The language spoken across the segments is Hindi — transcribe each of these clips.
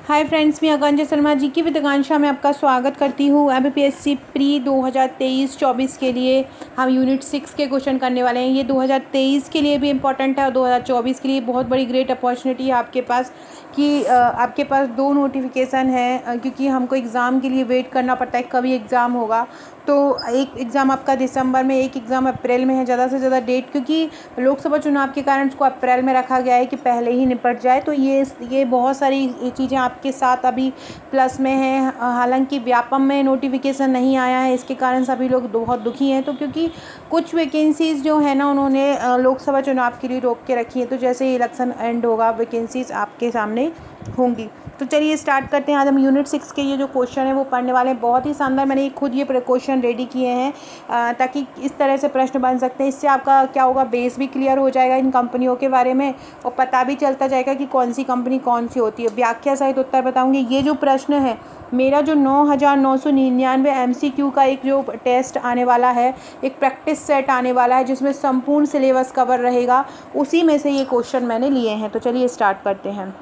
हाय फ्रेंड्स, मैं आकांक्षा शर्मा जी की विद्याकांक्षा में आपका स्वागत करती हूँ। एमपीएससी प्री 2023-24 के लिए हम यूनिट 6 के क्वेश्चन करने वाले हैं। ये 2023 के लिए भी इम्पॉर्टेंट है और 2024 के लिए बहुत बड़ी ग्रेट अपॉर्चुनिटी है आपके पास कि आपके पास दो नोटिफिकेशन है, क्योंकि हमको एग्ज़ाम के लिए वेट करना पड़ता है कभी एग्ज़ाम होगा। तो एक एग्ज़ाम आपका दिसंबर में, एक एग्ज़ाम अप्रैल में है। ज़्यादा से ज़्यादा डेट, क्योंकि लोकसभा चुनाव के कारण इसको अप्रैल में रखा गया है कि पहले ही निपट जाए। तो ये बहुत सारी चीज़ें आपके साथ अभी प्लस में हैं। हालांकि व्यापम में नोटिफिकेशन नहीं आया है, इसके कारण सभी लोग बहुत दुखी हैं। तो क्योंकि कुछ वैकेंसीज़ जो है ना, उन्होंने लोकसभा चुनाव के लिए रोक के रखी है। तो जैसे ही इलेक्शन एंड होगा, वैकेंसीज़ आपके सामने होंगी। तो चलिए स्टार्ट करते हैं। आज हम यूनिट 6 के ये जो क्वेश्चन है वो पढ़ने वाले हैं। बहुत ही शानदार, मैंने खुद ये क्वेश्चन रेडी किए हैं ताकि इस तरह से प्रश्न बन सकते हैं। इससे आपका क्या होगा, बेस भी क्लियर हो जाएगा इन कंपनियों के बारे में और पता भी चलता जाएगा कि कौन सी कंपनी कौन सी होती है। व्याख्या सहित उत्तर बताऊंगी। ये जो प्रश्न है मेरा, जो 9,999 MCQ का एक जो टेस्ट आने वाला है, एक प्रैक्टिस सेट आने वाला है जिसमें संपूर्ण सिलेबस कवर रहेगा, उसी में से ये क्वेश्चन मैंने लिए हैं। तो चलिए स्टार्ट करते हैं।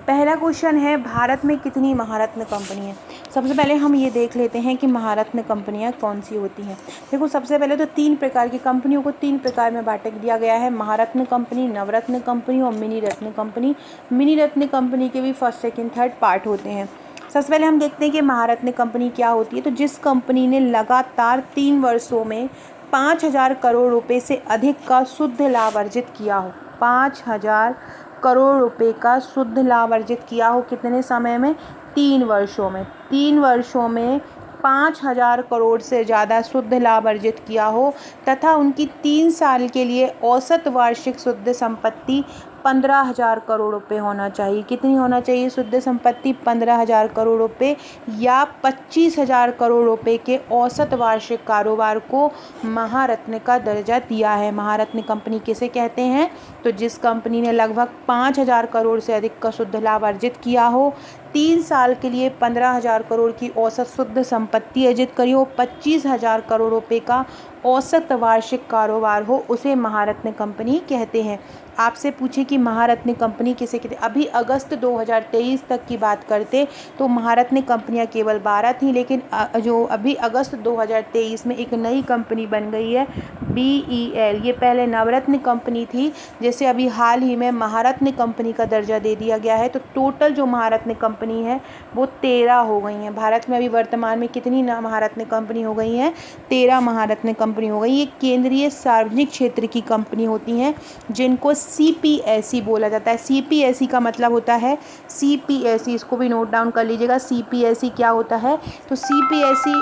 पहला क्वेश्चन है, भारत में कितनी महारत्न कंपनी है। सबसे पहले हम ये देख लेते हैं कि महारत्न कंपनियां कौन सी होती हैं। देखो, सबसे पहले तो 3 प्रकार की कंपनियों को 3 प्रकार में बांट दिया गया है। महारत्न कंपनी, नवरत्न कंपनी और मिनी रत्न कंपनी। मिनी रत्न कंपनी के भी फर्स्ट, सेकंड, थर्ड पार्ट होते हैं। सबसे पहले हम देखते हैं कि महारत्न कंपनी क्या होती है। तो जिस कंपनी ने लगातार 3 वर्षों में 5,000 करोड़ रुपए से अधिक का शुद्ध लाभ अर्जित किया हो, 5,000 करोड़ रुपए का शुद्ध लाभ अर्जित किया हो, कितने समय में? 3 वर्षों में। 3 वर्षों में 5,000 करोड़ से ज़्यादा शुद्ध लाभ अर्जित किया हो तथा उनकी 3 साल के लिए औसत वार्षिक शुद्ध संपत्ति 15,000 करोड़ रुपए होना चाहिए। कितनी होना चाहिए शुद्ध संपत्ति? 15,000 करोड़ रुपए या 25,000 करोड़ रुपए के औसत वार्षिक कारोबार को महारत्न का दर्जा दिया है। महारत्न कंपनी किसे कहते हैं? तो जिस कंपनी ने लगभग 5,000 करोड़ से अधिक का शुद्ध लाभ अर्जित किया हो, 3 साल के लिए 15,000 करोड़ की औसत शुद्ध संपत्ति अर्जित करी हो, 25,000 करोड़ रुपए का औसत वार्षिक कारोबार हो, उसे महारत्न कंपनी कहते हैं। आपसे पूछे कि महारत्न कंपनी किसे कहते हैं। अभी अगस्त 2023 तक की बात करते तो महारत्न कंपनियां केवल 12 थी, लेकिन जो अभी अगस्त 2023 में एक नई कंपनी बन गई है, BEL। ये पहले नवरत्न कंपनी थी, जैसे अभी हाल ही में महारत्न कंपनी का दर्जा दे दिया गया है। तो टोटल जो महारत्न कंपनी है वो 13 हो गई हैं। भारत में अभी वर्तमान में कितनी महारत्न कंपनी हो गई हैं? 13 महारत्न कंपनी हो गई। ये केंद्रीय सार्वजनिक क्षेत्र की कंपनी होती हैं जिनको CPSE बोला जाता है। CPSE का मतलब होता है, CPSE, इसको भी नोट डाउन कर लीजिएगा। CPSE क्या होता है? तो CPSE,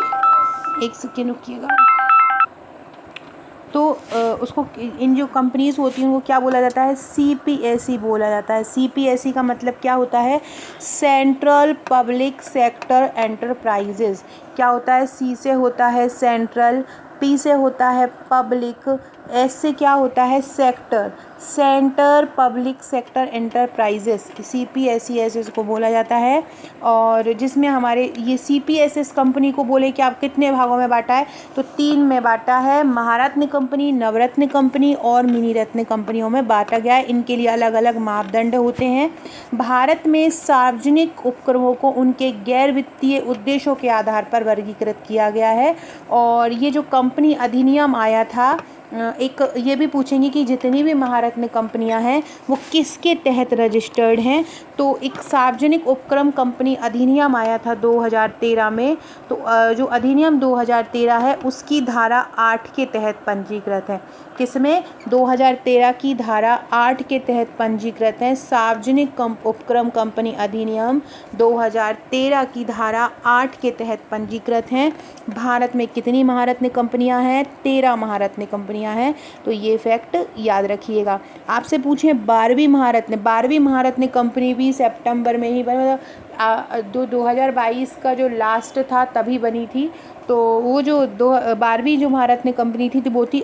एक सेकेंड रुकिएगा। तो उसको, इन जो कंपनीज़ होती हैं उनको क्या बोला जाता है? CPSE बोला जाता है। CPSE का मतलब क्या होता है? Central public sector enterprises. क्या होता है? C से होता है सेंट्रल, P से होता है पब्लिक, S से क्या होता है? Sector, centre public sector enterprises, CPSE ऐसे इसको बोला जाता है। और जिसमें हमारे ये CPSE कंपनी को बोले कि आप कितने भागों में बांटा है? तो 3 में बांटा है। महारत्न कंपनी, नवरत्न कंपनी और मिनी रत्न कंपनियों में बांटा गया है। इनके लिए अलग अलग मापदंड होते हैं। भारत में सार्वजनिक उपक्रमों को उनके गैर वित्तीय उद्देश्यों के आधार पर वर्गीकृत किया गया है। और ये जो कंपनी अधिनियम आया था, एक ये भी पूछेंगे कि जितनी भी महारत्न कंपनियां हैं वो किसके तहत रजिस्टर्ड हैं। तो एक सार्वजनिक उपक्रम कंपनी अधिनियम आया था 2013 में। तो जो अधिनियम 2013 है उसकी धारा 8 के तहत पंजीकृत है। किसमें? 2013 की धारा 8 के तहत पंजीकृत है। सार्वजनिक उपक्रम कंपनी अधिनियम 2013 की धारा 8 के तहत पंजीकृत हैं। भारत में कितनी महारत्न कंपनियां हैं? 13 महारत्न कंपनियां हैं। तो ये फैक्ट याद रखिएगा। आपसे पूछें 12वीं महारत्न, 12वीं महारत्न कंपनी भी सितंबर में ही बनी, 2022 का जो लास्ट था तभी बनी थी। तो वो जो 12वीं जो महारत्न कंपनी थी तो वो थी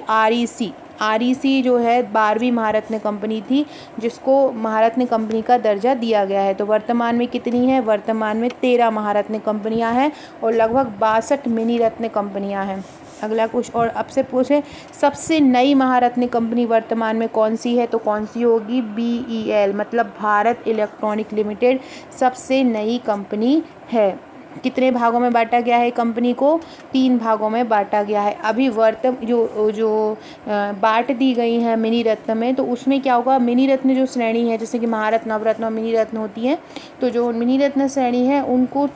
REC जो है 12वीं महारत्न कंपनी थी, जिसको महारत्न कंपनी का दर्जा दिया गया है। तो वर्तमान में कितनी है? वर्तमान में 13 महारत्न कंपनियां हैं और लगभग 62 मिनी रत्न कंपनियां हैं। अगला क्वेश्चन, और अब से पूछे सबसे नई महारत्न कंपनी वर्तमान में कौन सी है, तो कौन सी होगी, BEL मतलब भारत इलेक्ट्रॉनिक लिमिटेड सबसे नई कंपनी है। कितने भागों में बांटा गया है कंपनी को, 3 भागों में बांटा गया है। अभी जो बांट दी गई है मिनी रत्न में, तो उसमें क्या होगा, मिनी रत्न जो श्रेणी है जैसे कि महारत्न, नवरत्न और मिनी रत्न होती है, तो जो मिनी रत्न श्रेणी है उनको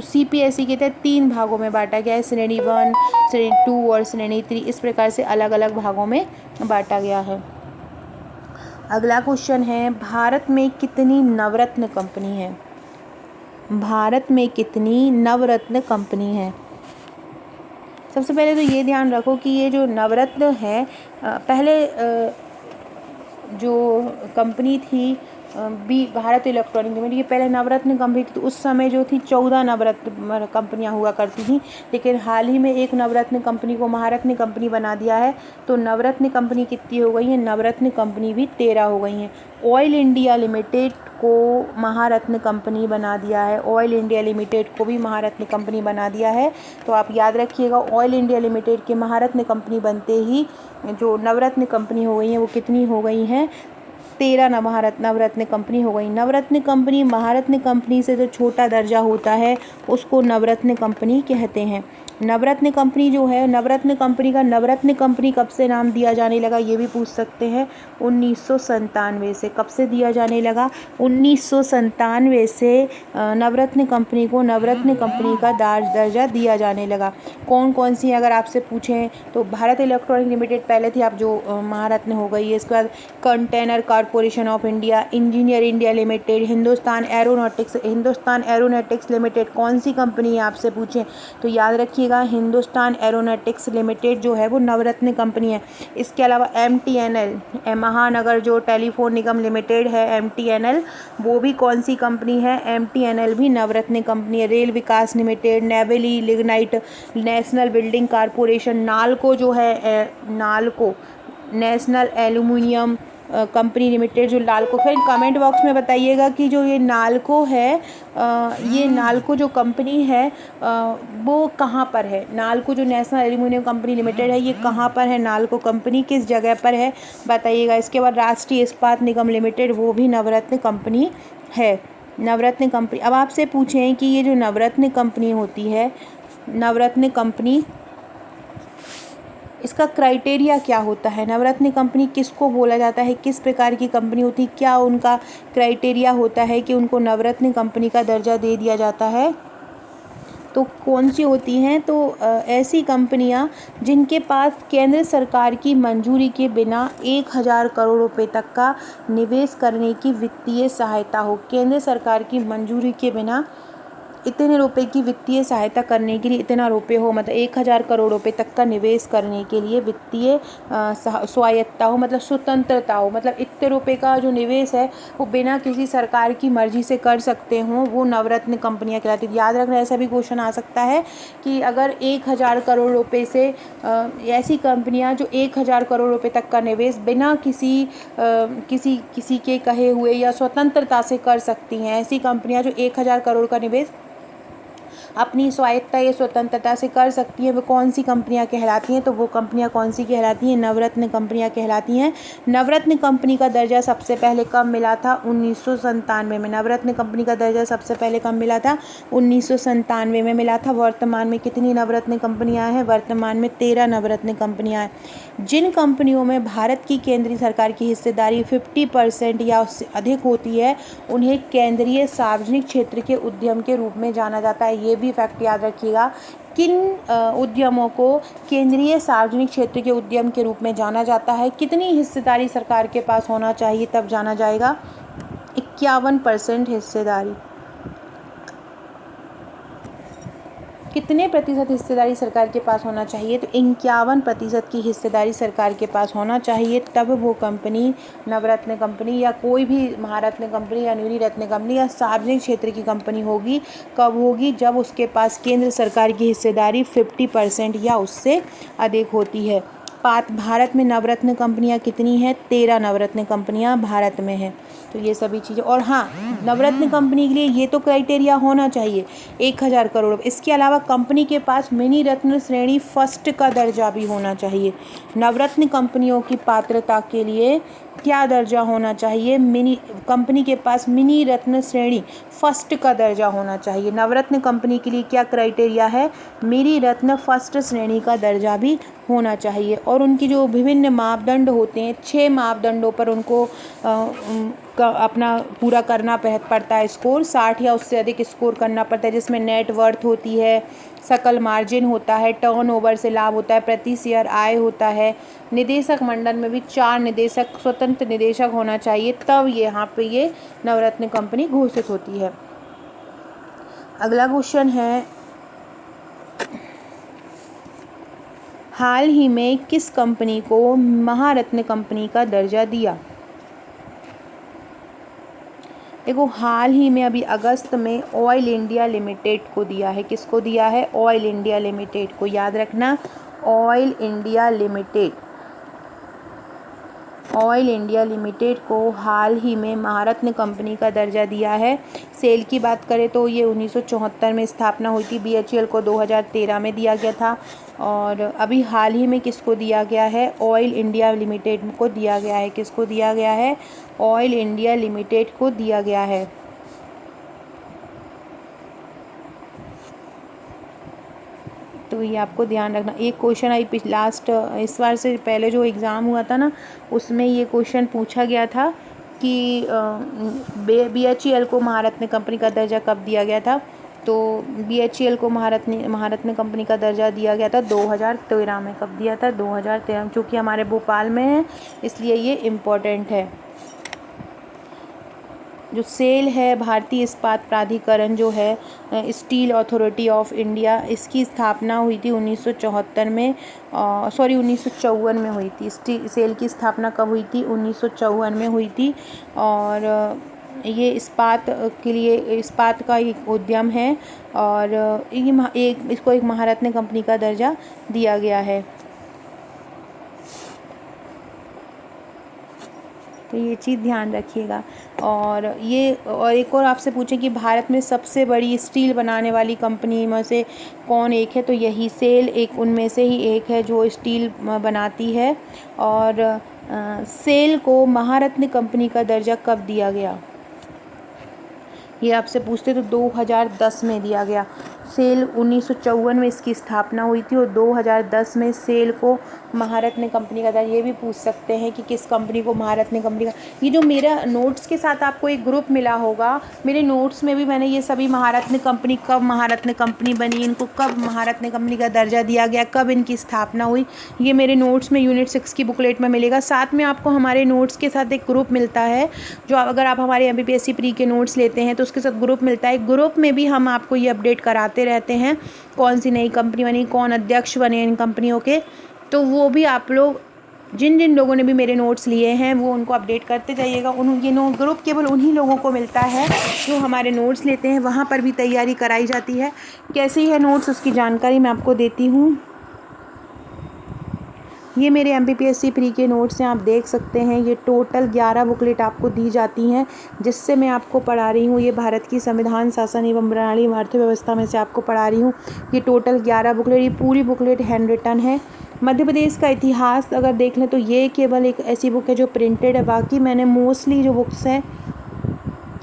CPSE के तहत 3 भागों में बांटा गया है, श्रेणी 1, श्रेणी 2 और श्रेणी 3, इस प्रकार से अलग अलग भागों में बांटा गया है। अगला क्वेश्चन है, भारत में कितनी नवरत्न कंपनी है, भारत में कितनी नवरत्न कंपनी है। सबसे पहले तो ये ध्यान रखो कि ये जो नवरत्न है, पहले जो कंपनी थी भारत इलेक्ट्रॉनिक लिमिटेड, ये पहले नवरत्न कंपनी थी, तो उस समय जो थी 14 नवरत्न कंपनियां हुआ करती थी, लेकिन हाल ही में एक नवरत्न कंपनी को महारत्न कंपनी बना दिया है, तो नवरत्न कंपनी कितनी हो गई है, नवरत्न कंपनी भी 13 हो गई हैं। ऑयल इंडिया लिमिटेड को महारत्न कंपनी बना दिया है, ऑयल इंडिया लिमिटेड को भी महारत्न कंपनी बना दिया है, तो आप याद रखिएगा ऑयल इंडिया लिमिटेड के महारत्न कंपनी बनते ही जो नवरत्न कंपनी हो गई हैं वो कितनी हो गई हैं, 13 नवरत्न कंपनी हो गई। नवरत्न कंपनी महारत्न कंपनी से जो छोटा दर्जा होता है उसको नवरत्न कंपनी कहते हैं। नवरत्न कंपनी जो है, नवरत्न कंपनी का नवरत्न कंपनी कब से नाम दिया जाने लगा, ये भी पूछ सकते हैं, 1997 से। कब से दिया जाने लगा, 1997 से नवरत्न कंपनी को नवरत्न कंपनी का दर्जा दिया जाने लगा। कौन कौन सी अगर आपसे पूछें तो भारत इलेक्ट्रॉनिक लिमिटेड पहले थी, आप जो महारत्न हो गई है। इसके बाद container corporation of India, engineer India limited, Hindustan aeronautics limited, कौन सी कंपनी है आपसे पूछें तो याद रखिए हिंदुस्तान एरोनॉटिक्स लिमिटेड जो है वो नवरत्न कंपनी है। इसके अलावा MTNL महानगर जो टेलीफोन निगम लिमिटेड है, MTNL वो भी कौन सी कंपनी है, MTNL भी नवरत्न कंपनी है। Rail Vikas Limited, Neyveli Lignite, National Building Corporation, NALCO जो है, NALCO National Aluminium Company Limited जो नालको, फिर कमेंट बॉक्स में बताइएगा कि जो ये नालको है, ये नालको जो कंपनी है वो कहाँ पर है। नालको जो नेशनल एल्यूमिनियम कंपनी लिमिटेड है ये कहाँ पर है, नालको कंपनी किस जगह पर है बताइएगा। इसके बाद राष्ट्रीय इस्पात निगम लिमिटेड वो भी नवरत्न कंपनी है, नवरत्न कंपनी। अब आपसे पूछें कि ये जो नवरत्न कंपनी होती है, नवरत्न कंपनी इसका क्राइटेरिया क्या होता है, नवरत्न कंपनी किसको बोला जाता है, किस प्रकार की कंपनी होती है, क्या उनका क्राइटेरिया होता है कि उनको नवरत्न कंपनी का दर्जा दे दिया जाता है, तो कौन सी होती हैं, तो ऐसी कंपनियां जिनके पास केंद्र सरकार की मंजूरी के बिना 1000 करोड़ रुपए तक का निवेश करने की वित्तीय सहायता हो। केंद्र सरकार की मंजूरी के बिना इतने रुपए की वित्तीय सहायता करने के लिए, इतना रुपए हो, मतलब 1000 करोड़ रुपए तक का निवेश करने के लिए वित्तीय स्वायत्ता हो, मतलब स्वतंत्रता हो, मतलब इतने रुपए का जो निवेश है वो बिना किसी सरकार की मर्जी से कर सकते हों, वो नवरत्न कंपनियां कहलाती हैं। याद रखना, ऐसा भी क्वेश्चन आ सकता है कि अगर 1000 करोड़ रुपए से ऐसी कंपनियां जो 1000 करोड़ रुपए तक का निवेश बिना किसी के कहे हुए या स्वतंत्रता से कर सकती हैं, ऐसी कंपनियां जो 1000 करोड़ का निवेश अपनी स्वायत्ता या स्वतंत्रता से कर सकती हैं, वो कौन सी कंपनियां कहलाती हैं, तो वो कंपनियां कौन सी कहलाती हैं, नवरत्न कंपनियां कहलाती हैं। नवरत्न कंपनी का दर्जा सबसे पहले कब मिला था, 1997 में। नवरत्न कंपनी का दर्जा सबसे पहले कब मिला था, 1997 में मिला था। वर्तमान में कितनी नवरत्न कंपनियां हैं, वर्तमान में 13 नवरत्न कंपनियां हैं। जिन कंपनियों में भारत की केंद्रीय सरकार की हिस्सेदारी 50% या उससे अधिक होती है उन्हें केंद्रीय सार्वजनिक क्षेत्र के उद्यम के रूप में जाना जाता है। ये भी फैक्ट याद रखिएगा, किन उद्यमों को केंद्रीय सार्वजनिक क्षेत्र के उद्यम के रूप में जाना जाता है। कितनी हिस्सेदारी सरकार के पास होना चाहिए तब जाना जाएगा, 51% हिस्सेदारी। कितने प्रतिशत हिस्सेदारी सरकार के पास होना चाहिए, तो 51% की हिस्सेदारी सरकार के पास होना चाहिए, तब वो कंपनी नवरत्न कंपनी या कोई भी महारत्न कंपनी या नीली रत्न कंपनी या सार्वजनिक क्षेत्र की कंपनी होगी। कब होगी, जब उसके पास केंद्र सरकार की हिस्सेदारी 50% या उससे अधिक होती है। भारत में नवरत्न कंपनियां कितनी हैं? 13 नवरत्न कंपनियां भारत में हैं। तो ये सभी चीज़ें, और हाँ, नवरत्न कंपनी के लिए ये तो क्राइटेरिया होना चाहिए 1000 करोड़। इसके अलावा कंपनी के पास मिनी रत्न श्रेणी फर्स्ट का दर्जा भी होना चाहिए। नवरत्न कंपनियों की पात्रता के लिए क्या दर्जा होना चाहिए? कंपनी के पास मिनी रत्न श्रेणी फर्स्ट का दर्जा होना चाहिए। नवरत्न कंपनी के लिए क्या क्राइटेरिया है? मिनी रत्न फर्स्ट श्रेणी का दर्जा भी होना चाहिए। और उनकी जो विभिन्न मापदंड होते हैं, 6 मापदंडों पर उनको अपना पूरा करना पड़ता है स्कोर। 60 या उससे अधिक स्कोर करना पड़ता है, जिसमें नेट वर्थ होती है, सकल मार्जिन होता है, टर्नओवर से लाभ होता है, प्रति शेयर आय होता है। निदेशक मंडल में भी 4 निदेशक, स्वतंत्र निदेशक होना चाहिए, तब यहाँ पे ये नवरत्न कंपनी घोषित होती है। अगला क्वेश्चन है, हाल ही में किस कंपनी को महारत्न कंपनी का दर्जा दिया? देखो, हाल ही में अभी अगस्त में ऑयल इंडिया लिमिटेड को दिया है। किसको दिया है? ऑयल इंडिया लिमिटेड को। याद रखना, oil India limited, oil India limited को हाल ही में महारत्न कंपनी का दर्जा दिया है। सेल की बात करें तो ये 1974 में स्थापना हुई थी। BHEL को 2013 में दिया गया था। और अभी हाल ही में किसको दिया गया है? ऑयल इंडिया लिमिटेड को दिया गया है। किसको दिया गया है? ऑयल इंडिया लिमिटेड को दिया गया है। तो ये आपको ध्यान रखना। एक क्वेश्चन आई लास्ट, इस बार से पहले जो एग्ज़ाम हुआ था ना, उसमें ये क्वेश्चन पूछा गया था कि BHEL को महारत्न कंपनी का दर्जा कब दिया गया था? तो BHEL को महारत्न कंपनी का दर्जा दिया गया था 2013 में। कब दिया था? 2013 में। चूँकि हमारे भोपाल में है इसलिए ये इम्पोर्टेंट है। जो सेल है, भारतीय इस्पात प्राधिकरण जो है, स्टील अथॉरिटी ऑफ इंडिया, इसकी स्थापना हुई थी 1954 में, 1954 में हुई थी। सेल की स्थापना कब हुई थी? 1954 में हुई थी। और ये इस्पात के लिए, इस्पात का एक उद्यम है, और इसको एक महारत्न कंपनी का दर्जा दिया गया है। तो ये चीज़ ध्यान रखिएगा। और एक और आपसे पूछें कि भारत में सबसे बड़ी स्टील बनाने वाली कंपनी में से कौन एक है? तो यही सेल एक उनमें से ही एक है जो स्टील बनाती है। और सेल को महारत्न कंपनी का दर्जा कब दिया गया? ये आपसे पूछते तो 2010 में दिया गया। सेल 1954 में इसकी स्थापना हुई थी और 2010 में सेल को महारत्न कंपनी का दर्जा। ये भी पूछ सकते हैं कि किस कंपनी को महारत्न कंपनी का। ये जो मेरा नोट्स के साथ आपको एक ग्रुप मिला होगा, मेरे नोट्स में भी मैंने ये सभी महारत्न कंपनी, कब महारत्न कंपनी बनी, इनको कब महारत्न कंपनी का दर्जा दिया गया, कब इनकी स्थापना हुई, ये मेरे नोट्स में यूनिट 6 की बुकलेट में मिलेगा। साथ में आपको हमारे नोट्स के साथ एक ग्रुप मिलता है, जो अगर आप हमारे MPPSC प्री के नोट्स लेते हैं तो उसके साथ ग्रुप मिलता है। ग्रुप में भी हम आपको ये अपडेट कराते रहते हैं कौन सी नई कंपनी बनी, कौन अध्यक्ष बने इन कंपनियों के। तो वो भी आप लोग, जिन जिन लोगों ने भी मेरे नोट्स लिए हैं, वो उनको अपडेट करते जाइएगा। ये ग्रुप केवल उन्हीं लोगों को मिलता है जो हमारे नोट्स लेते हैं। वहाँ पर भी तैयारी कराई जाती है। कैसी है नोट्स, उसकी जानकारी मैं आपको देती हूँ। ये मेरे MPPSC प्री के नोट्स हैं, आप देख सकते हैं। ये टोटल 11 बुकलेट आपको दी जाती हैं, जिससे मैं आपको पढ़ा रही हूँ। ये भारत की संविधान, शासन एवं प्रणाली, अर्थव्यवस्था में से आपको पढ़ा रही हूँ। ये टोटल 11 बुकलेट, ये पूरी बुकलेट हैंड रिटन है। मध्य प्रदेश का इतिहास अगर देख लें तो ये केवल एक ऐसी बुक है जो प्रिंटेड है। बाकी मैंने मोस्टली जो बुक्स हैं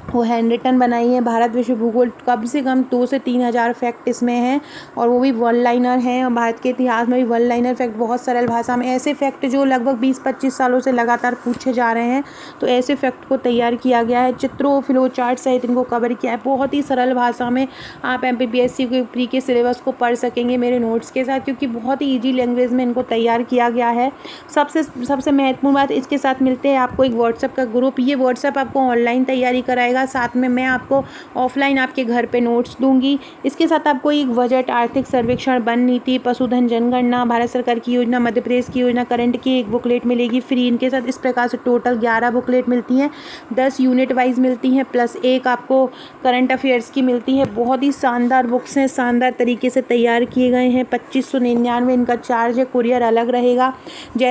वो हैंड रिटन बनाई है। भारत विश्व भूगोल कम से कम 2 से 3 हज़ार फैक्ट इसमें हैं, और वो भी वन लाइनर हैं। और भारत के इतिहास में भी वन लाइनर फैक्ट, बहुत सरल भाषा में, ऐसे फैक्ट जो लगभग 20-25 सालों से लगातार पूछे जा रहे हैं। तो ऐसे फैक्ट को तैयार किया गया है, चित्रों, फ्लो चार्ट सहित इनको कवर किया है। बहुत ही सरल भाषा में आप MPPSC के प्री के सिलेबस को पढ़ सकेंगे मेरे नोट्स के साथ, क्योंकि बहुत ही ईजी लैंग्वेज में इनको तैयार किया गया है। सबसे महत्वपूर्ण बात, इसके साथ मिलते हैं आपको एक व्हाट्सएप का ग्रुप। ये व्हाट्सएप आपको ऑनलाइन तैयारी कराएगा, साथ में मैं आपको ऑफलाइन आपके घर पे नोट्स दूंगी। इसके साथ आपको एक बजट, आर्थिक सर्वेक्षण, वन नीति, पशुधन जनगणना, भारत सरकार की योजना, मध्य प्रदेश की योजना, करंट की एक बुकलेट मिलेगी फ्री। इनके साथ इस प्रकार से टोटल 11 बुकलेट मिलती हैं, 10 यूनिट वाइज मिलती हैं, प्लस एक आपको करंट अफेयर्स की मिलती है। बहुत ही शानदार बुक्स हैं, शानदार तरीके से तैयार किए गए हैं। 2599 इनका चार्ज है, कुरियर अलग रहेगा।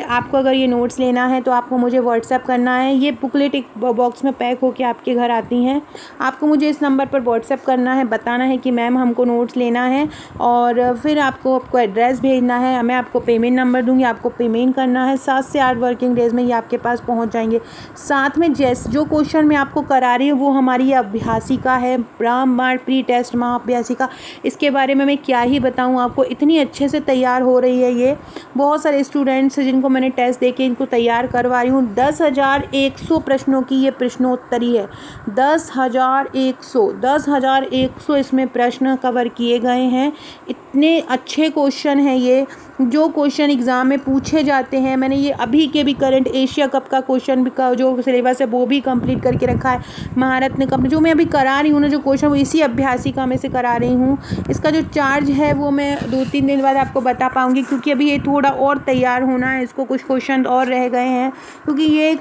आपको अगर ये नोट्स लेना है तो आपको मुझे व्हाट्सएप करना है। ये बुकलेट एक बॉक्स में पैक होकर आपके घर आती हैं। आपको मुझे इस नंबर पर व्हाट्सएप करना है, बताना है कि मैम हमको नोट्स लेना है, और फिर आपको एड्रेस भेजना है। मैं आपको पेमेंट नंबर दूंगी, आपको पेमेंट करना है। 7 से 8 वर्किंग डेज़ में ये आपके पास पहुंच जाएंगे। साथ में जो क्वेश्चन मैं आपको करा रही हूँ वो हमारी अभ्यासिका है, रामबाण प्री टेस्ट महाअभ्यासिका। इसके बारे में मैं क्या ही बताऊँ आपको, इतनी अच्छे से तैयार हो रही है ये। बहुत सारे स्टूडेंट्स जिनको मैंने टेस्ट दे के इनको तैयार करवा रही हूँ। 10,100 प्रश्नों की ये प्रश्नोत्तरी है। 10,100 इसमें प्रश्न कवर किए गए हैं। इतने अच्छे क्वेश्चन हैं ये, जो क्वेश्चन एग्ज़ाम में पूछे जाते हैं। मैंने ये अभी के भी करंट एशिया कप का क्वेश्चन भी का जो सिलेबस है वो भी कंप्लीट करके रखा है। महारत्न कप जो मैं अभी करा रही हूँ ना, जो क्वेश्चन वो इसी अभ्यासिका में से करा रही हूँ। इसका जो चार्ज है वो मैं 2-3 दिन बाद आपको बता पाऊँगी, क्योंकि अभी ये थोड़ा और तैयार होना है। इसको कुछ क्वेश्चन और रह गए हैं, क्योंकि ये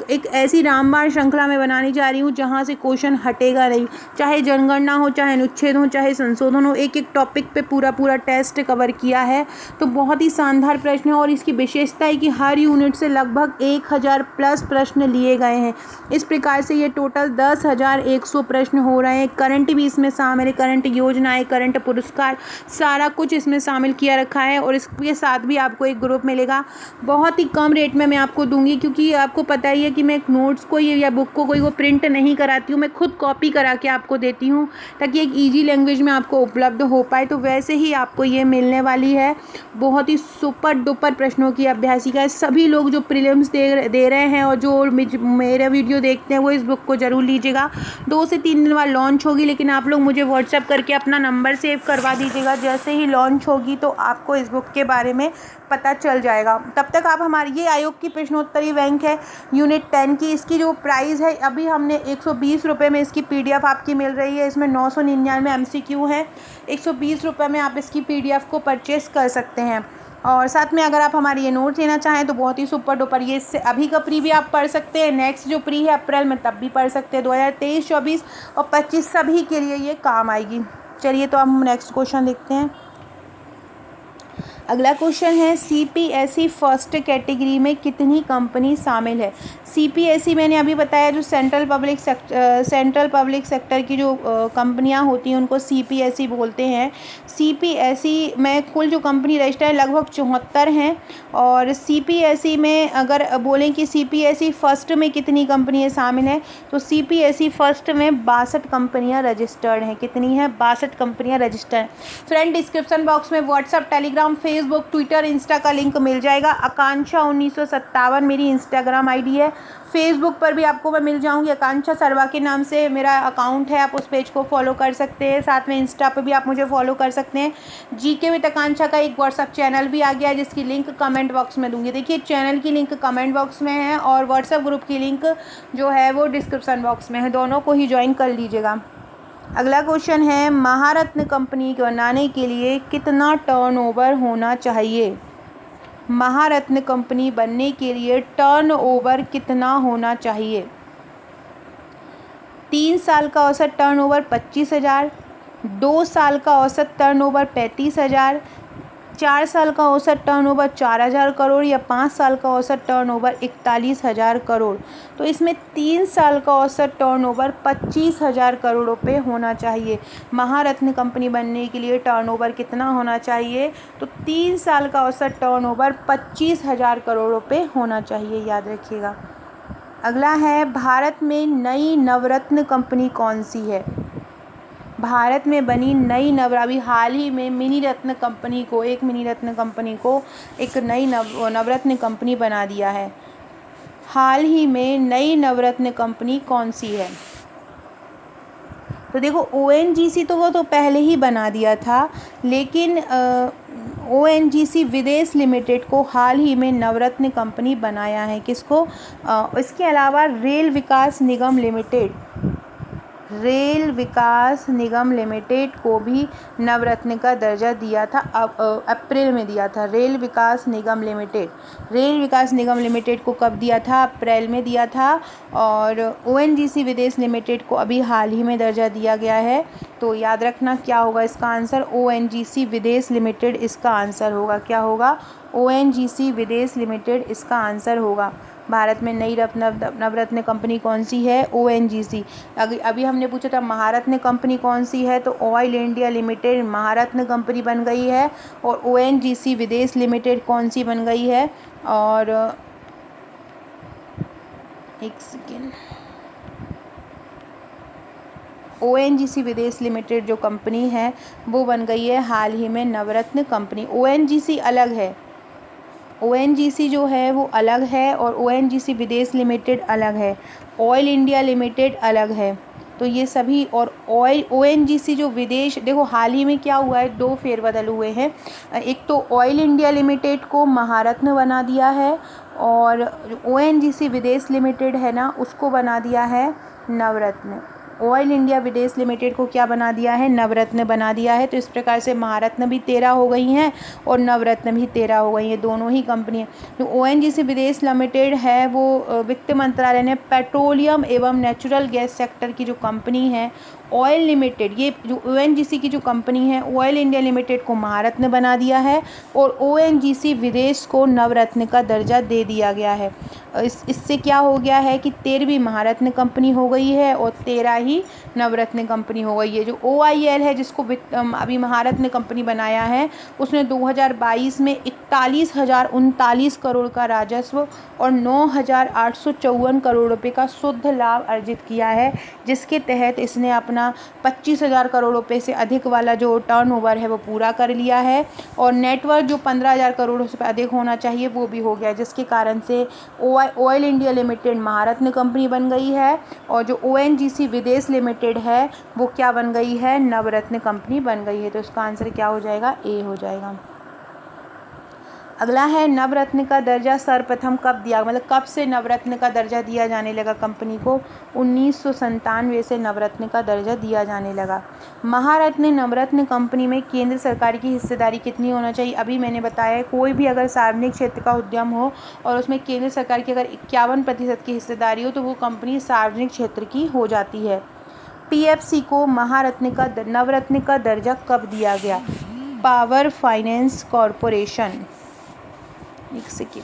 एक ऐसी रामबाण श्रृंखला में बनाने जा रही हूँ जहाँ से क्वेश्चन हटेगा नहीं। चाहे जनगणना हो, चाहे अनुच्छेद हो, चाहे संशोधन हो, एक एक टॉपिक पे पूरा टेस्ट कवर किया है। तो बहुत ही शानदार प्रश्न है, और इसकी विशेषता है कि हर यूनिट से लगभग 1000 प्लस प्रश्न लिए गए हैं। इस प्रकार से ये टोटल 10,100 प्रश्न हो रहे हैं। करंट भी इसमें शामिल है, करंट योजनाएं, करंट पुरस्कार, सारा कुछ इसमें शामिल किया रखा है। और इसके साथ भी आपको एक ग्रुप मिलेगा। बहुत ही कम रेट में मैं आपको दूंगी, क्योंकि आपको पता ही है कि मैं नोट्स को या बुक को कोई वो प्रिंट नहीं कराती हूँ, मैं खुद कॉपी करा के आपको देती हूँ, ताकि एक ईजी लैंग्वेज में आपको उपलब्ध हो पाए। तो वैसे ही आपको ये मिलने वाली है। बहुत ही सुपर डुपर प्रश्नों की अभ्यासिका है। सभी लोग जो प्रीलिम्स दे रहे हैं और जो मेरा वीडियो देखते हैं वो इस बुक को ज़रूर लीजिएगा। 2 से 3 दिन बाद लॉन्च होगी, लेकिन आप लोग मुझे व्हाट्सएप करके अपना नंबर सेव करवा दीजिएगा। जैसे ही लॉन्च होगी तो आपको इस बुक के बारे में पता चल जाएगा। तब तक आप हमारी ये आयोग की प्रश्नोत्तरी बैंक है यूनिट 10 की। इसकी जो प्राइस है अभी हमने 120 रुपये में इसकी PDF आपकी मिल रही है। इसमें 999 MCQ है। 120 रुपये में आप इसकी PDF को परचेस कर सकते हैं। और साथ में अगर आप हमारी ये नोट्स लेना चाहें तो बहुत ही सुपर डुपर, ये इससे अभी का प्री भी आप पढ़ सकते हैं, नेक्स्ट जो प्री है अप्रैल में तब भी पढ़ सकते हैं। 2023, 24 और 25 सभी के लिए ये काम आएगी। चलिए तो हम नेक्स्ट क्वेश्चन देखते हैं। अगला क्वेश्चन है, CPSE फर्स्ट कैटेगरी में कितनी कंपनी शामिल है। CPSE मैंने अभी बताया, जो सेंट्रल पब्लिक सेक्टर की जो कंपनियां होती हैं उनको CPSE बोलते हैं। CPSE में कुल जो कंपनी रजिस्टर है लगभग 74 हैं। और CPSE में अगर बोलें कि CPSE फर्स्ट में कितनी कंपनियां शामिल हैं, तो CPSE फर्स्ट में 62 कंपनियां रजिस्टर्ड हैं। कितनी हैं? 62 कंपनियां रजिस्टर्ड हैं। फ्रेंड, डिस्क्रिप्शन बॉक्स में WhatsApp, Telegram, Facebook, Twitter, Insta का लिंक मिल जाएगा। आकांक्षा 1957 मेरी इंस्टाग्राम ID है। फेसबुक पर भी आपको मैं मिल जाऊंगी, आकांक्षा सर्वा के नाम से मेरा अकाउंट है, आप उस पेज को फॉलो कर सकते हैं। साथ में इंस्टा पर भी आप मुझे फॉलो कर सकते हैं। GK विद आकांक्षा का एक व्हाट्सअप चैनल भी आ गया है, जिसकी लिंक कमेंट बॉक्स में दूंगी। देखिए, चैनल की लिंक कमेंट बॉक्स में है और व्हाट्सअप ग्रुप की लिंक जो है वो डिस्क्रिप्शन बॉक्स में है, दोनों को ही ज्वाइन कर लीजिएगा। अगला क्वेश्चन है, महारत्न कंपनी को बनाने के लिए कितना टर्नओवर होना चाहिए। महारत्न कंपनी बनने के लिए टर्नओवर कितना होना चाहिए। 3 साल का औसत टर्नओवर 25,000, 2 साल का औसत टर्नओवर 35,000, 4 साल का औसत टर्नओवर 4,000 करोड़ या 5 साल का औसत टर्नओवर 41,000 करोड़। तो इसमें 3 साल का औसत टर्नओवर 25,000 करोड़ रुपये होना चाहिए। महारत्न कंपनी बनने के लिए टर्नओवर कितना होना चाहिए, तो 3 साल का औसत टर्नओवर 25,000 करोड़ रुपये होना चाहिए, याद रखिएगा। अगला है, भारत में नई नवरत्न कंपनी कौन सी है। भारत में बनी नई अभी हाल ही में एक मिनी रत्न कंपनी को एक नई नवरत्न कंपनी बना दिया है। हाल ही में नई नवरत्न कंपनी कौन सी है। तो देखो, ONGC तो वो तो पहले ही बना दिया था, लेकिन ONGC विदेश लिमिटेड को हाल ही में नवरत्न कंपनी बनाया है। किसको? इसके अलावा रेल विकास निगम लिमिटेड, रेल विकास निगम लिमिटेड को भी नवरत्न का दर्जा दिया था, अप्रैल में दिया था। रेल विकास निगम लिमिटेड को कब दिया था? अप्रैल में दिया था। और ओएनजीसी विदेश लिमिटेड को अभी हाल ही में दर्जा दिया गया है। तो याद रखना क्या होगा इसका आंसर? ओएनजीसी विदेश लिमिटेड इसका आंसर होगा। क्या होगा? ओएनजीसी विदेश लिमिटेड इसका आंसर होगा। भारत में नई नवरत्न कंपनी कौन सी है? ओएनजीसी। अभी हमने पूछा था महारत्न कंपनी कौन सी है, तो ऑयल इंडिया लिमिटेड महारत्न कंपनी बन गई है। और ओएनजीसी विदेश लिमिटेड कौन सी बन गई है? और एक सेकेंड, ओएनजीसी विदेश लिमिटेड जो कंपनी है वो बन गई है हाल ही में नवरत्न कंपनी। ओएनजीसी अलग है, ओएनजीसी जो है वो अलग है और ओएनजीसी विदेश लिमिटेड अलग है, ऑयल इंडिया लिमिटेड अलग है। तो ये सभी, और ओएनजीसी जो विदेश, देखो हाल ही में क्या हुआ है, 2 फेरबदल हुए हैं। एक तो ऑयल इंडिया लिमिटेड को महारत्न बना दिया है और ओएनजीसी विदेश लिमिटेड है ना, उसको बना दिया है नवरत्न। ऑयल इंडिया विदेश लिमिटेड को क्या बना दिया है? नवरत्न बना दिया है। तो इस प्रकार से महारत्न भी 13 हो गई हैं और नवरत्न भी 13 हो गई हैं, दोनों ही कंपनियां। जो ओएनजीसी विदेश लिमिटेड है वो वित्त मंत्रालय ने पेट्रोलियम एवं नेचुरल गैस सेक्टर की जो कंपनी है ऑयल लिमिटेड, ये जो ओएनजीसी की जो कंपनी है ऑयल इंडिया लिमिटेड को महारत्न बना दिया है और ओएनजीसी विदेश को नवरत्न का दर्जा दे दिया गया है। इससे क्या हो गया है कि 13वीं महारत्न कंपनी हो गई है और 13 ही नवरत्न कंपनी हो गई है। जो ओआईएल है जिसको अभी महारत्न कंपनी बनाया है, उसने 2022 में 41,039 करोड़ का राजस्व और 9,854 करोड़ रुपए का शुद्ध लाभ अर्जित किया है, जिसके तहत इसने अपना 25,000 करोड़ रुपए से अधिक वाला जो टर्नओवर है वो पूरा कर लिया है और नेटवर्क जो 15,000 करोड़ से अधिक होना चाहिए वो भी हो गया, जिसके कारण से ऑयल इंडिया लिमिटेड महारत्न कंपनी बन गई है और जो ओएनजीसी विदेश लिमिटेड है वो क्या बन गई है? नवरत्न कंपनी बन गई है। तो इसका आंसर क्या हो जाएगा? ए हो जाएगा। अगला है नवरत्न का दर्जा सर्वप्रथम कब दिया, मतलब कब से नवरत्न का दर्जा दिया जाने लगा कंपनी को? 1997 से नवरत्न का दर्जा दिया जाने लगा। महारत्न नवरत्न कंपनी में केंद्र सरकार की हिस्सेदारी कितनी होना चाहिए? अभी मैंने बताया है, कोई भी अगर सार्वजनिक क्षेत्र का उद्यम हो और उसमें केंद्र सरकार की अगर 51% की हिस्सेदारी हो तो वो कंपनी सार्वजनिक क्षेत्र की हो जाती है। पीएफसी को नवरत्न का दर्जा कब दिया गया? Power finance corporation. एक सेकेंड,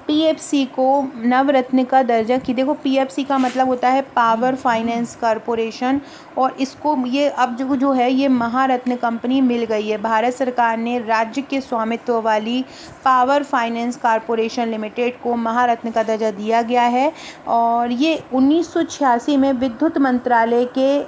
पीएफसी को नवरत्न का दर्जा की, देखो पीएफसी का मतलब होता है पावर फाइनेंस कॉरपोरेशन और इसको ये अब जो है ये महारत्न कंपनी मिल गई है। भारत सरकार ने राज्य के स्वामित्व वाली पावर फाइनेंस कॉरपोरेशन लिमिटेड को महारत्न का दर्जा दिया गया है और ये 1986 में विद्युत मंत्रालय के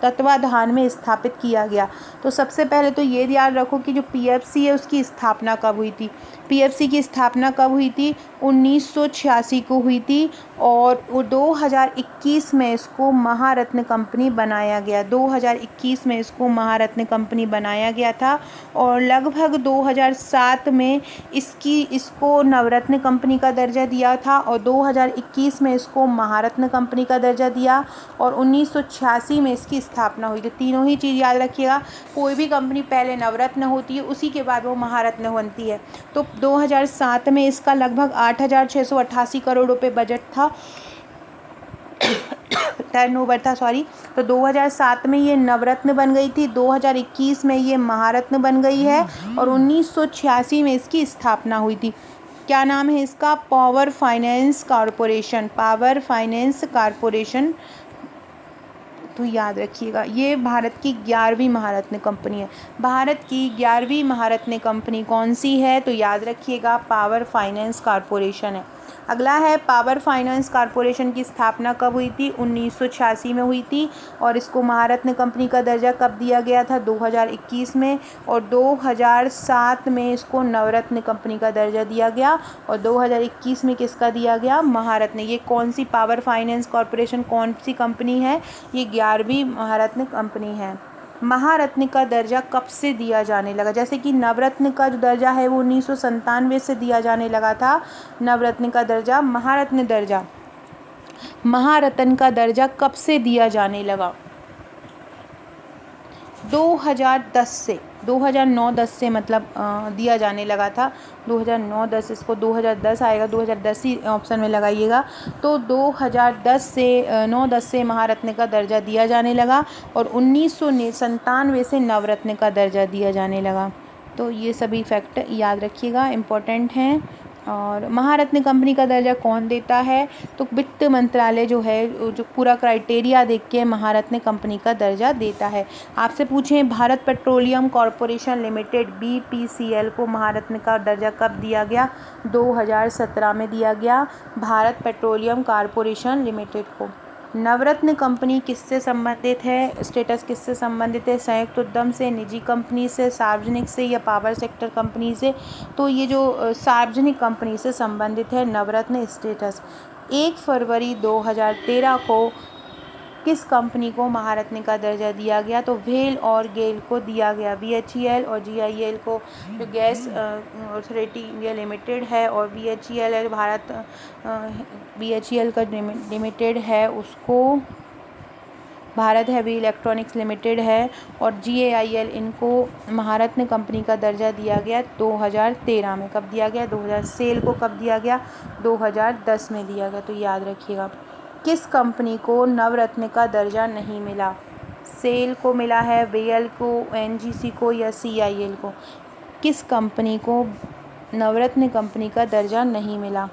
तत्वाधान में स्थापित किया गया। तो सबसे पहले तो ये याद रखो कि जो पीएफसी है उसकी स्थापना कब हुई थी? पीएफसी की स्थापना कब हुई थी? 1986 को हुई थी और 2021 में इसको महारत्न कंपनी बनाया गया। 2021 में इसको महारत्न कंपनी बनाया गया था और लगभग 2007 में इसको नवरत्न कंपनी का दर्जा दिया था और 2021 में इसको महारत्न कंपनी का दर्जा दिया और 1986 में इसकी स्थापना हुई। तो तीनों ही चीज़ याद रखिएगा, कोई भी कंपनी पहले नवरत्न होती है उसी के बाद वो महारत्न बनती है। तो 2007 में इसका लगभग 8,688 करोड़ रुपए बजट था, टर्नओवर था, सॉरी। तो 2007 में ये नवरत्न बन गई थी, 2021 में ये महारत्न बन गई है और 1986 में इसकी स्थापना हुई थी। क्या नाम है इसका? Power finance corporation, power finance corporation. तो याद रखिएगा ये भारत की 11वीं महारत्न कंपनी है। भारत की 11वीं महारत्न कंपनी कौन सी है? तो याद रखिएगा पावर फाइनेंस कॉरपोरेशन है। अगला है पावर फाइनेंस कॉरपोरेशन की स्थापना कब हुई थी? 1986 में हुई थी और इसको महारत्न कंपनी का दर्जा कब दिया गया था? 2021 में और 2007 में इसको नवरत्न कंपनी का दर्जा दिया गया और 2021 में किसका दिया गया? महारत्न। ये कौन सी पावर फाइनेंस कॉरपोरेशन कौन सी कंपनी है? ये 11वीं महारत्न कंपनी है। महारत्न का दर्जा कब से दिया जाने लगा? जैसे कि नवरत्न का जो दर्जा है वो 1997 से दिया जाने लगा था, नवरत्न का दर्जा। महारत्न का दर्जा कब से दिया जाने लगा? 2010 से, 2009-10 से मतलब दिया जाने लगा था। 2009-10, इसको 2010 आएगा, 2010 ही ऑप्शन में लगाइएगा। तो 2010 से 9-10 से महारत्न का दर्जा दिया जाने लगा और 1997 से नवरत्न का दर्जा दिया जाने लगा। तो ये सभी फैक्ट याद रखिएगा, इम्पोर्टेंट हैं। और महारत्न कंपनी का दर्जा कौन देता है? तो वित्त मंत्रालय जो है, जो पूरा क्राइटेरिया देख के महारत्न कंपनी का दर्जा देता है। आपसे पूछें Bharat petroleum corporation limited BPCL को महारत्न का दर्जा कब दिया गया? 2017 में दिया गया भारत पेट्रोलियम कॉरपोरेशन लिमिटेड को। नवरत्न कंपनी किससे संबंधित है? स्टेटस किससे संबंधित है? संयुक्त उद्यम से, निजी कंपनी से, सार्वजनिक से या पावर सेक्टर कंपनी से? तो ये जो सार्वजनिक कंपनी से संबंधित है नवरत्न स्टेटस। 1 फरवरी 2013 को किस कंपनी को महारत्न का दर्जा दिया गया? तो वेल और गेल को दिया गया। BHEL और GIL को, जो गैस अथॉरिटी इंडिया लिमिटेड है, और BHEL है भारत, BHEL का लिमिटेड है उसको भारत हैवी इलेक्ट्रॉनिक्स लिमिटेड है, और GAIL, इनको महारत्न कंपनी का दर्जा दिया गया 2013 में। कब दिया गया? 2000। सेल को कब दिया गया? 2010 में दिया गया। तो याद रखिएगा। किस कंपनी को नवरत्न का दर्जा नहीं मिला? सेल को मिला है, वेल को, NGC को या CIL को? किस कंपनी को नवरत्न कंपनी का दर्जा नहीं मिला?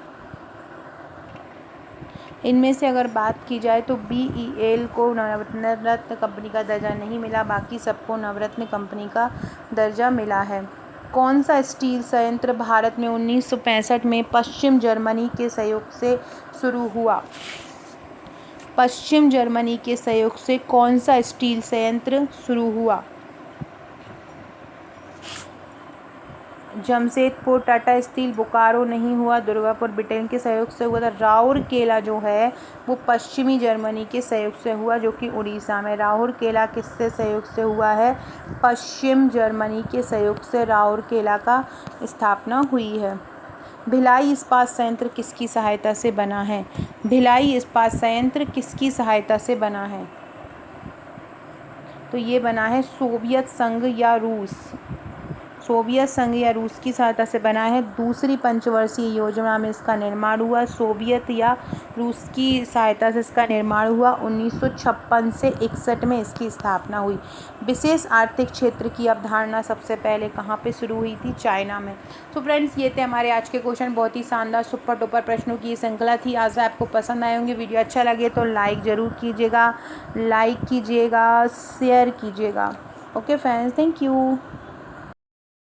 इनमें से अगर बात की जाए तो BEL को नवरत्न कंपनी का दर्जा नहीं मिला, बाकी सबको नवरत्न कंपनी का दर्जा मिला है। कौन सा स्टील संयंत्र भारत में 1965 में पश्चिम जर्मनी के सहयोग से शुरू हुआ? पश्चिम जर्मनी के सहयोग से कौन सा स्टील संयंत्र शुरू हुआ? जमशेदपुर, टाटा स्टील, बोकारो नहीं हुआ, दुर्गापुर ब्रिटेन के सहयोग से हुआ था। राउरकेला जो है वो पश्चिमी जर्मनी के सहयोग से हुआ, जो कि उड़ीसा में। राउरकेला किससे सहयोग से हुआ है? पश्चिम जर्मनी के सहयोग से राउरकेला का स्थापना हुई है। भिलाई इस्पात संयंत्र किसकी सहायता से बना है? भिलाई इस्पात संयंत्र किसकी सहायता से बना है? तो ये बना है सोवियत संघ या रूस, सोवियत संघ या रूस की सहायता से बना है। दूसरी पंचवर्षीय योजना में इसका निर्माण हुआ। सोवियत या रूस की सहायता से इसका निर्माण हुआ। 1956 से 61 में इसकी स्थापना हुई। विशेष आर्थिक क्षेत्र की अवधारणा सबसे पहले कहाँ पे शुरू हुई थी? चाइना में। तो फ्रेंड्स, ये थे हमारे आज के क्वेश्चन। बहुत ही शानदार सुपर डुपर प्रश्नों की श्रृंखला थी। आज आपको पसंद आए होंगे। वीडियो अच्छा लगे तो लाइक ज़रूर कीजिएगा, शेयर कीजिएगा। Okay friends, thank you.